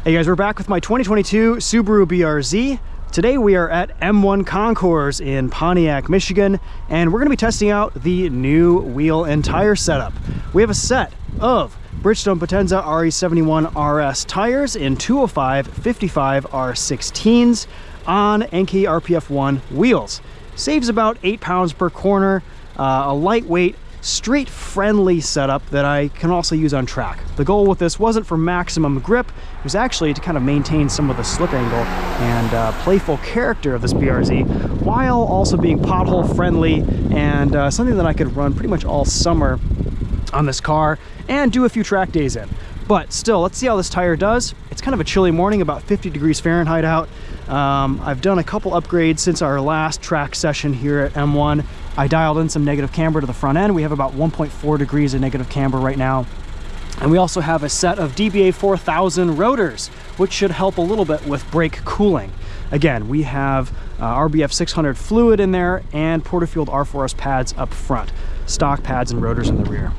Hey guys, we're back with my 2022 Subaru BRZ. Today we are at M1 Concours in Pontiac, Michigan, and we're going to be testing out the new wheel and tire setup. We have a set of Bridgestone Potenza RE-71RS tires in 205/55 R16s on Enkei RPF1 wheels. Saves about 8 pounds per corner, a lightweight, street-friendly setup that I can also use on track. The goal with this wasn't for maximum grip, it was actually to kind of maintain some of the slip angle and playful character of this BRZ, while also being pothole friendly and something that I could run pretty much all summer on this car and do a few track days in. But still, let's see how this tire does. It's kind of a chilly morning, about 50 degrees Fahrenheit out. I've done a couple upgrades since our last track session here at M1. I dialed in some negative camber to the front end. We have about 1.4 degrees of negative camber right now. And we also have a set of DBA 4000 rotors, which should help a little bit with brake cooling. Again, we have RBF 600 fluid in there and Porterfield R4S pads up front, stock pads and rotors in the rear.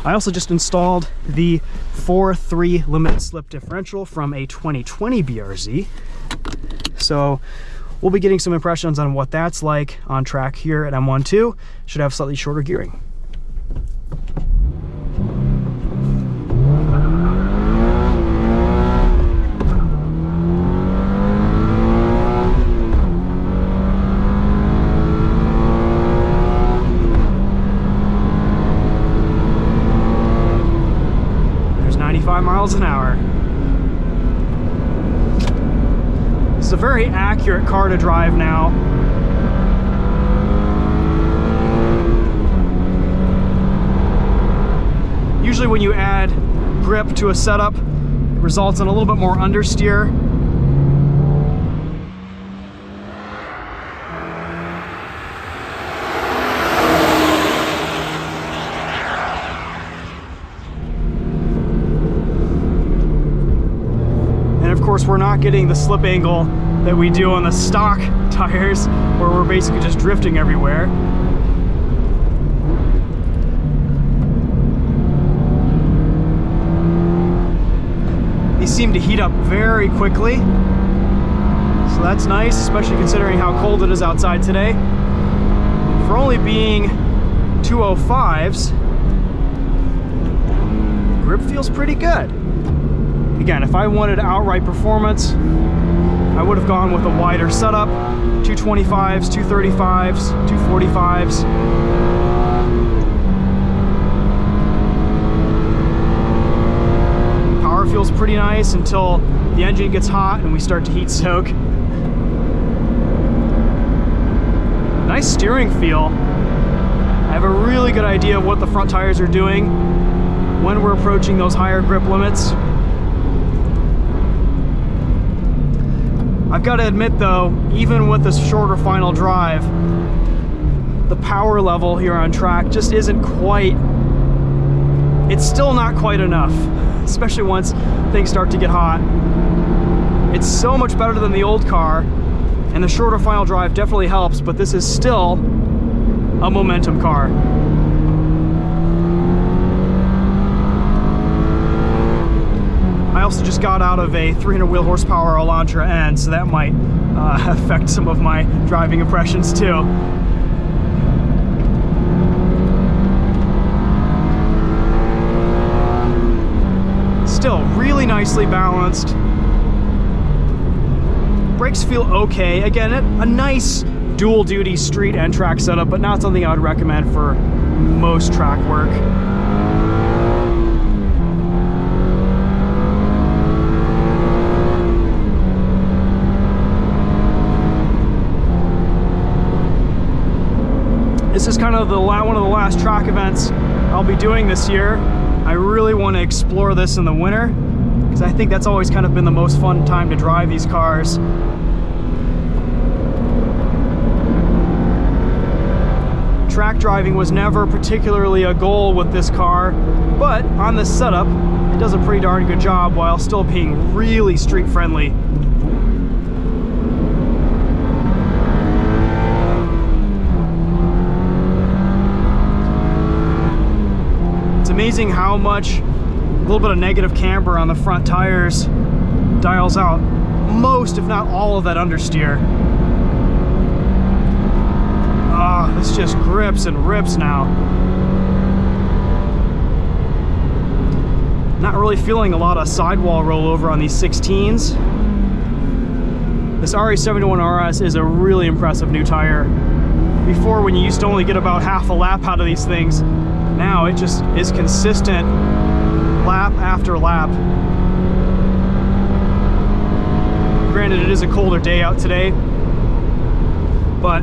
I also just installed the 4.3 limited slip differential from a 2020 BRZ. So we'll be getting some impressions on what that's like on track here at M1 too. Should have slightly shorter gearing. There's 95 miles an hour. It's a very accurate car to drive now. Usually when you add grip to a setup, it results in a little bit more understeer. And of course, we're not getting the slip angle that we do on the stock tires, where we're basically just drifting everywhere. These seem to heat up very quickly, so that's nice, especially considering how cold it is outside today. For only being 205s, grip feels pretty good. Again, if I wanted outright performance, I would have gone with a wider setup, 225s, 235s, 245s. Power feels pretty nice until the engine gets hot and we start to heat soak. Nice steering feel. I have a really good idea of what the front tires are doing when we're approaching those higher grip limits. I've got to admit though, even with this shorter final drive, the power level here on track just isn't quite, it's still not quite enough, especially once things start to get hot. It's so much better than the old car, and the shorter final drive definitely helps, but this is still a momentum car. I also just got out of a 300 wheel horsepower Elantra N, so that might affect some of my driving impressions too. Still really nicely balanced. Brakes feel okay. Again, a nice dual duty street and track setup, but not something I would recommend for most track work. This is kind of one of the last track events I'll be doing this year. I really want to explore this in the winter, because I think that's always kind of been the most fun time to drive these cars. Track driving was never particularly a goal with this car, but on this setup, it does a pretty darn good job while still being really street friendly. It's amazing how much little bit of negative camber on the front tires dials out most, if not all, of that understeer. Ah, this just grips and rips now. Not really feeling a lot of sidewall rollover on these 16s. This RE-71RS is a really impressive new tire. Before, when you used to only get about half a lap out of these things, now it just is consistent lap after lap. Granted, it is a colder day out today, but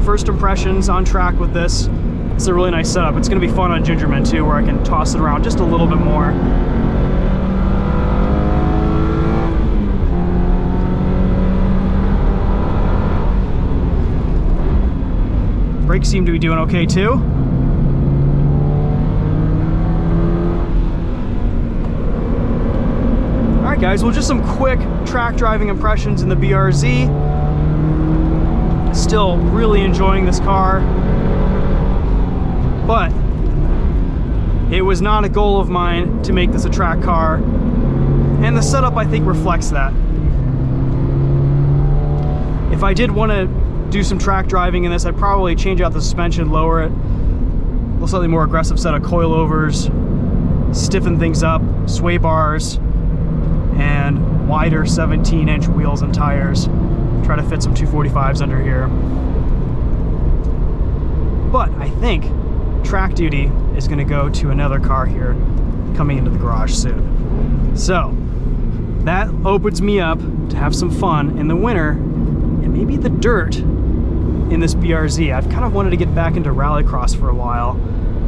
first impressions on track with this, it's a really nice setup. It's going to be fun on Gingerman too, where I can toss it around just a little bit more. Brakes seem to be doing okay too. All right, guys, well, just some quick track driving impressions in the BRZ. Still really enjoying this car, but it was not a goal of mine to make this a track car, and the setup, I think, reflects that. If I did want to do some track driving in this, I'd probably change out the suspension, lower it, a little slightly more aggressive set of coilovers, stiffen things up, sway bars, and wider 17-inch wheels and tires. Try to fit some 245s under here. But I think track duty is going to go to another car here coming into the garage soon. So that opens me up to have some fun in the winter and maybe the dirt in this BRZ. I've kind of wanted to get back into rallycross for a while,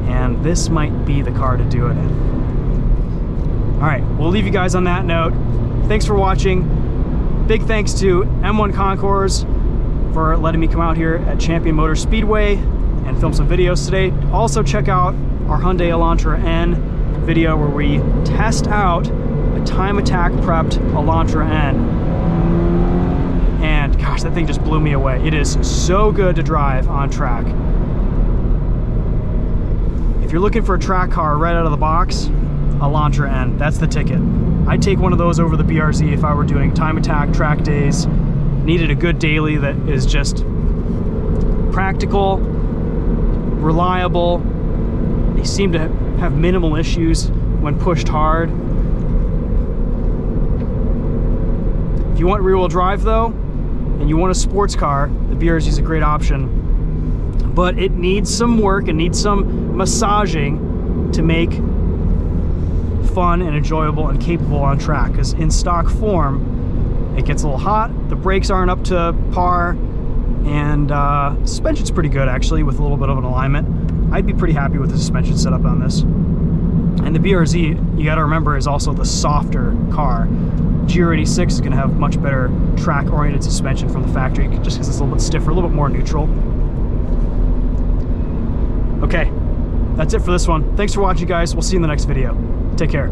and this might be the car to do it in. All right, we'll leave you guys on that note. Thanks for watching. Big thanks to M1 Concours for letting me come out here at Champion Motor Speedway and film some videos today. Also check out our Hyundai Elantra N video where we test out a time attack prepped Elantra N. And gosh, that thing just blew me away. It is so good to drive on track. If you're looking for a track car right out of the box, Elantra N, that's the ticket. I'd take one of those over the BRZ if I were doing time attack track days. Needed a good daily that is just practical, reliable. They seem to have minimal issues when pushed hard. If you want rear-wheel drive though, and you want a sports car, the BRZ is a great option. But it needs some work, it needs some massaging to make fun and enjoyable and capable on track, because in stock form it gets a little hot, the brakes aren't up to par, and suspension's pretty good actually with a little bit of an alignment. I'd be pretty happy with the suspension setup on this. And the BRZ, you got to remember, is also the softer car. GR86 is going to have much better track oriented suspension from the factory just because it's a little bit stiffer, a little bit more neutral. Okay, that's it for this one. Thanks for watching, guys. We'll see you in the next video. Take care.